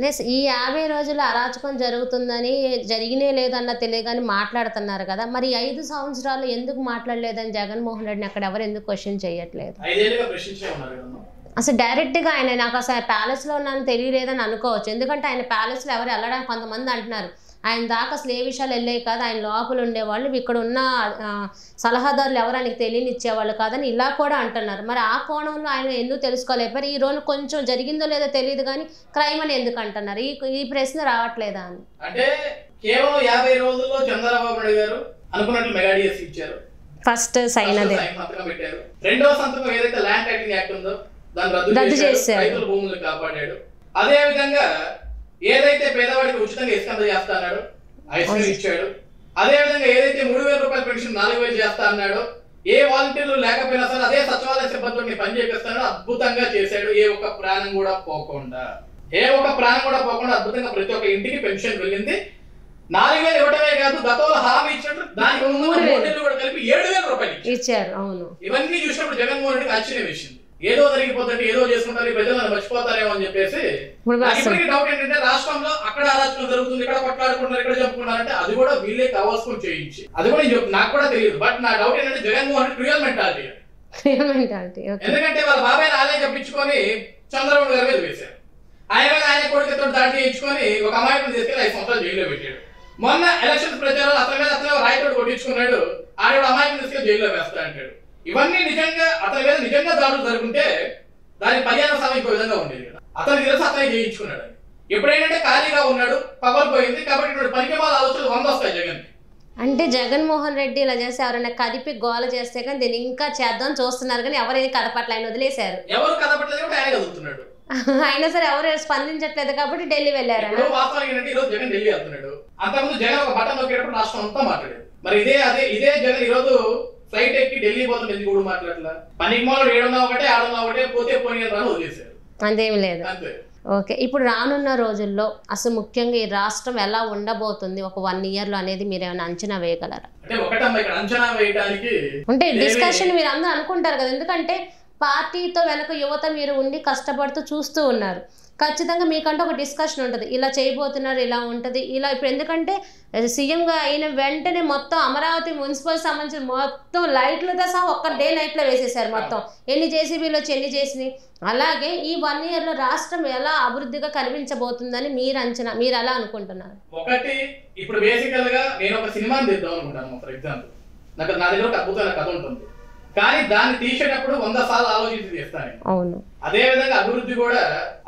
లేదు ఈ 50 రోజులు అరాచకం జరుగుతుందని జరిగినే లేదన్న తెలియగాని మాట్లాడుతున్నారు కదా, మరి 5 సంవత్సరాలు ఎందుకు మాట్లాడలేదని జగన్మోహన్ రెడ్డిని అక్కడ ఎవరు ఎందుకు క్వశ్చన్ చేయట్లేదు? అసలు డైరెక్ట్గా ఆయన నాకు అసలు ప్యాలెస్లో ఉన్నాను తెలియలేదని అనుకోవచ్చు, ఎందుకంటే ఆయన ప్యాలెస్లో ఎవరు వెళ్ళడానికి కొంతమంది అంటున్నారు ఆయన దాకా అసలు ఏ విషయాలు వెళ్ళేవి కాదు, ఆయన లోపల ఉండేవాళ్ళు, ఇక్కడ ఉన్న సలహాదారులు ఎవరు ఆయనకి తెలియనిచ్చేవాళ్ళు కాదని ఇలా కూడా అంటున్నారు. మరి ఆ కోణంలో ఆయన ఎందుకు తెలుసుకోలేపారు? ఈ రోజు కొంచెం జరిగిందో లేదో తెలియదు కానీ క్రైమ్ అని ఎందుకు అంటున్నారు? ఈ ప్రశ్న రావట్లేదా అని. అంటే కేవలం 50 రోజుల్లో చంద్రబాబు నాయుడు గారు అనుకున్నట్లు మెగా డిఎస్సీ ఇచ్చారు. ఫస్ట్ సైన్ అదే సంతకం పెట్టారు. రెండవ సంతకం ఏదైతే ల్యాండ్ టైటిలింగ్ యాక్ట్ ఉందో దాన్ని రద్దు చేశారు, రైతుల భూములను కాపాడాడు. అదే విధంగా ఏదైతే పేదవాడికి ఉచితంగా ఇసుక చేస్తా అన్నాడు ఇసుక ఇచ్చాడు. అదే విధంగా ఏదైతే 3000 రూపాయల పెన్షన్ 4000 చేస్తా అన్నాడో, ఏ వాలంటీర్లు లేకపోయినా సరే అదే సచివాలయ సిబ్బందితో పని చేపిస్తాడు, అద్భుతంగా చేశాడు. ఏ ఒక్క ప్రాణం కూడా పోకుండా అద్భుతంగా ప్రతి ఒక్క ఇంటికి పెన్షన్ వెళ్ళింది. 4000 ఇవ్వడమే కాదు, గతంలో హామీ ఇచ్చినట్టు దానికి 3,000 కూడా కలిపి 7,000 రూపాయలు ఇచ్చారు. అవును, ఇవన్నీ చూసినప్పుడు జగన్మోహన్ రెడ్డికి ఆశ్చర్యం వేసింది. ఏదో జరిగిపోతుంటే ఏదో చేసుకుంటారు, ప్రజలు మర్చిపోతారేమో అని చెప్పేసి. ఇప్పటికీ డౌట్ ఏంటంటే రాష్ట్రంలో అక్కడ అరాచకం జరుగుతుంది, ఇక్కడ కొట్లాడుకుంటారు, ఇక్కడ చెప్పుకున్నారంటే అది కూడా వీళ్ళే కావాల్సుకొని చేయించి, అది కూడా నాకు కూడా తెలియదు. బట్ నా డౌట్ ఏంటంటే జగన్మోహన్ రెడ్డి రియల్ మెంటాలిటీ. ఎందుకంటే వాళ్ళ బాబాయ్ ఆలయం చెప్పించుకొని చంద్రబాబు గారి మీద వేశారు. ఆయన కొడుకుతో దాడి చేయించుకొని ఒక అమాయకులు తీసుకెళ్లి 5 సంవత్సరాలు జైల్లో పెట్టాడు. మొన్న ఎలక్షన్ ప్రచారం అతని రాయతోడు కొట్టించుకున్నాడు, ఆడ అమాయకులు తీసుకెళ్లి జైల్లో వేస్తా అంటాడు. ఇవన్నీ నిజంగా అతని మీద నిజంగా దాడులు జరుగుంటే దాని పర్యావరణ ఇంకో విధంగా ఉండేది కదా. అతనికి తెలుసు అతనే చేయించుకున్నాడు అని. ఎప్పుడైనా ఖాళీగా ఉన్నాడు, పవర్ పోయింది కాబట్టి పనికి వాళ్ళ ఆలోచనలు 100 వస్తాయి జగన్. అంటే జగన్మోహన్ రెడ్డి ఇలా చేస్తే ఎవరైనా కదిపి గోల చేస్తే కానీ దీన్ని ఇంకా చేద్దాం చూస్తున్నారు, కానీ ఎవరైనా కదపట్ల, ఆయన వదిలేశారు. ఎవరు కదపట్లేదు కాబట్టి ఆయన కదులుతున్నాడు. అయినా సరే ఎవరు స్పందించట్లేదు కాబట్టి ఢిల్లీ వెళ్ళారు. వాస్తవానికి ఏంటంటే ఈ రోజు జగన్ ఢిల్లీ వెళ్తున్నాడు. అంతకుముందు జగన్ ఒక బటన్ నొక్కేటప్పుడు రాష్ట్రం అంతా మాట్లాడేది. మరి ఇదే జగన్ ఈ రోజు ఫ్లైట్ ఎక్కి ఢిల్లీ పోతుంది, ఎందుకు కూడా మాట్లాడలా? పనికి మూలం 7 పోతే పోనీ రాను వదిలేశారు, అంతేమి లేదు. అంతే. ఓకే, ఇప్పుడు రానున్న రోజుల్లో అసలు ముఖ్యంగా ఈ రాష్ట్రం ఎలా ఉండబోతుంది ఒక 1 year లో అనేది మీరు ఏమైనా అంచనా వేయగలరా? అంటే ఒకటమ్మా ఇక్కడ అంచనా వేయడానికి అంటే డిస్కషన్ మీరు అందరూ అనుకుంటారు కదా, ఎందుకంటే పార్టీతో వెనక యువత మీరు ఉండి కష్టపడుతూ చూస్తూ ఉన్నారు, ఖచ్చితంగా మీకంటే ఒక డిస్కషన్ ఉంటుంది, ఇలా చేయబోతున్నారు, ఇలా ఉంటుంది, ఇలా. ఇప్పుడు ఎందుకంటే సీఎంగా అయిన వెంటనే మొత్తం అమరావతి మున్సిపల్ సంబంధించిన మొత్తం లైట్లతో సహా ఒక్క డే నైట్లో వేసేసారు. మొత్తం ఎన్ని జేసీబీలు వచ్చి ఎన్ని చేసినాయి. అలాగే ఈ 1 year లో రాష్ట్రం ఎలా అభివృద్ధిగా కనిపించబోతుందని మీరు అంచనా, మీరు ఎలా అనుకుంటున్నారు? ఒకటి, ఇప్పుడు బేసికల్ గా నేను ఒక సినిమాని తీద్దాం అనుకుంటాను. ఫర్ ఎగ్జాంపుల్ నా దగ్గర ఒక అద్భుతమైన కథ ఉంటుంది, కానీ దాన్ని తీసేటప్పుడు 100 సార్లు ఆలోచించి తీస్తాను. అవును, అదే విధంగా అభివృద్ధి కూడా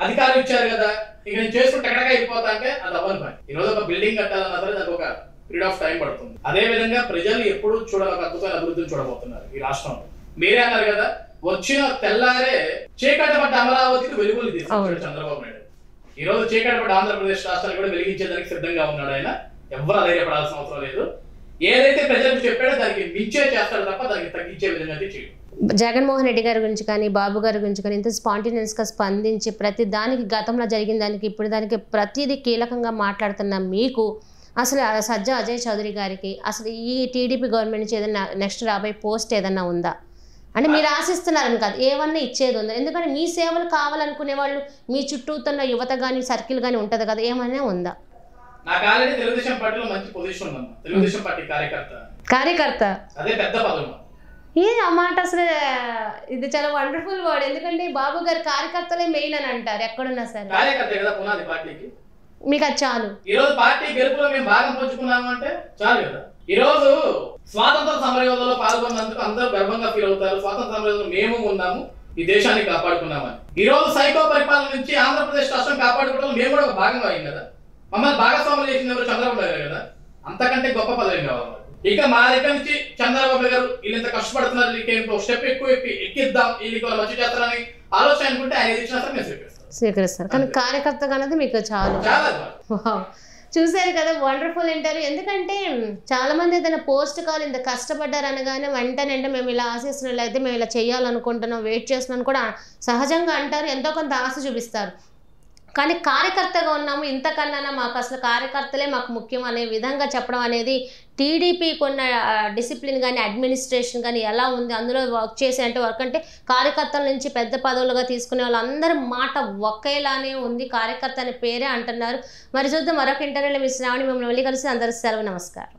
అధికారులు ఇచ్చారు కదా, ఇక నేను చేసుకుంటే ఎక్కడగా అయిపోతా అంటే అది అవ్వని పని. ఈ రోజు ఒక బిల్డింగ్ కట్టాలన్నా సరే దానికి ఒక పీరియడ్ ఆఫ్ టైం పడుతుంది. అదే విధంగా ప్రజలు ఎప్పుడు ఒక అద్భుతమైన అభివృద్ధిని చూడబోతున్నారు ఈ రాష్ట్రంలో. మీరే అన్నారు కదా, వచ్చిన తెల్లారే చీకటపడ్డ అమరావతికి వెలుగులు తీసుకొచ్చాడు చంద్రబాబు నాయుడు. ఈ రోజు చీకటపడ్డ ఆంధ్రప్రదేశ్ రాష్ట్రాన్ని కూడా వెలిగించేదానికి సిద్ధంగా ఉన్నాడు ఆయన. ఎవరు ధైర్యపడాల్సిన అవసరం లేదు. ఏదైతే ప్రజలకు చెప్పాడో దానికి మించే చేస్తాడు తప్ప దానికి తగ్గించే విధంగా చేయడు. జగన్మోహన్ రెడ్డి గారి గురించి కానీ బాబు గారి గురించి కానీ ఇంత స్పాంటేనియస్గా స్పందించి ప్రతి దానికి గతంలో జరిగిన దానికి ఇప్పుడు దానికి ప్రతిదీ కీలకంగా మాట్లాడుతున్న మీకు అసలు సజ్జా అజయ్ చౌదరి గారికి అసలు ఈ టీడీపీ గవర్నమెంట్ నుంచి ఏదైనా నెక్స్ట్ రాబోయే పోస్ట్ ఏదన్నా ఉందా? అంటే మీరు ఆశిస్తున్నారని కాదు, ఏమన్నా ఇచ్చేది ఉందా? ఎందుకంటే మీ సేవలు కావాలనుకునే వాళ్ళు మీ చుట్టూతున్న యువత కానీ సర్కిల్ కానీ ఉంటుంది కదా, ఏమైనా ఉందా? నాకు ఆల్రెడీ తెలుగుదేశం పార్టీలో మంచి పొజిషన్ ఉందమ్మా. తెలుగుదేశం పార్టీ కార్యకర్త అదే పెద్ద పదవి. ఏ ఆ మాట అసలు ఇది చాలా వండర్ఫుల్ వర్డ్. ఎందుకంటే బాబు గారి కార్యకర్తలే మెయిన్ అని అంటారు ఎక్కడున్నా సరే. కార్యకర్త కదా పునాది పార్టీకి. మీకు అది చాలు. ఈ రోజు పార్టీ గెలుపులో మేము భాగం పంచుకున్నాము అంటే చాలు కదా. ఈ రోజు స్వాతంత్ర సమరయోధంలో పాల్గొన్నందుకు అందరూ గర్వంగా ఫీల్ అవుతారు. స్వాతంత్ర సమరయోధంలో మేము ఉన్నాము, ఈ దేశాన్ని కాపాడుకున్నామని. ఈ రోజు సైకో పరిపాలన నుంచి ఆంధ్రప్రదేశ్ రాష్ట్రం కాపాడుకోవడం మేము కూడా ఒక భాగంగా అయ్యాం కదా. మమ్మల్ని భాగస్వాములు చేసిన ఎవరు? చంద్రబాబు నాయుడు కదా. అంతకంటే గొప్ప పదవి కావాలి. ఇక మా దగ్గర నుంచి చంద్రబాబు గారు వీళ్ళు ఇంత కష్టపడుతున్నారు, వీళ్ళకి స్టెప్ ఎక్కువ ఎక్కిద్దాం, వీళ్ళకి మంచి చేస్తారని ఆలోచన అనుకుంటే ఆయన ఇచ్చినా సరే మేము స్వీకరిస్తారు. కానీ కార్యకర్తగా అనేది మీకు చాలు. చూసారు కదా, వండర్ఫుల్ ఇంటర్వ్యూ. ఎందుకంటే చాలా మంది ఏదైనా పోస్ట్ కావాలి ఇంత కష్టపడ్డారు అనగానే వెంటనే మేము ఇలా ఆశిస్తున్నాం, లేకపోతే మేము ఇలా చేయాలనుకుంటున్నాం, వెయిట్ చేస్తున్నాం కూడా సహజంగా అంటారు, ఎంతో కొంత ఆశ చూపిస్తారు. కానీ కార్యకర్తగా ఉన్నాము, ఇంతకన్నా మాకు అసలు కార్యకర్తలే మాకు ముఖ్యం అనే విధంగా చెప్పడం అనేది టీడీపీకి ఉన్న డిసిప్లిన్ కానీ అడ్మినిస్ట్రేషన్ కానీ ఎలా ఉంది, అందులో వర్క్ చేసే అంటే వర్క్ అంటే కార్యకర్తల నుంచి పెద్ద పదవులుగా తీసుకునే వాళ్ళందరి మాట ఒకేలానే ఉంది, కార్యకర్త అనే పేరే అంటున్నారు. మరి చూద్దాం, మరొక ఇంటర్వ్యూలో మీ శ్రావణి మిమ్మల్ని మళ్ళీ కలిసి అందరూ సెలవు, నమస్కారం.